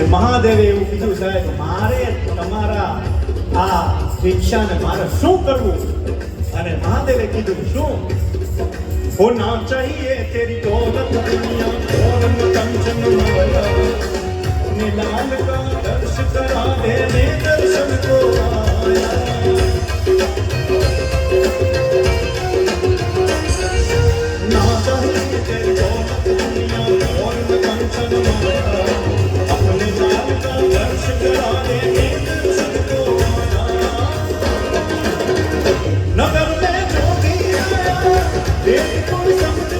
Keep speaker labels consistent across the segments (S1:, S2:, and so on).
S1: મહાદેવે એવું કીધું સાહેબ મારે તમારા આ ભિક્ષાને મારે શું કરવું અને મહાદેવે કીધું શું હોના ચાહીએ તેરી દौलत दुनिया और कंचन माया ने लाल का दर्श करा दे ने दर्शन को आया ना चाहिए तेरी दौलत दुनिया और कंचन माया अपने लाल का दर्श करा दे ने दर्शन को आया नगर में जो भी आया देख कोई समझ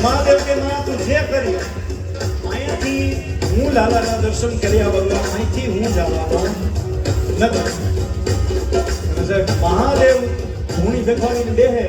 S1: મહાદેવ કે માં તું જે કરી અહીંયાથી હું લાલાના દર્શન કર્યા વગર અહીંથી હું જવાનો નથી મહાદેવ ધૂણી દેખાડીને દેહે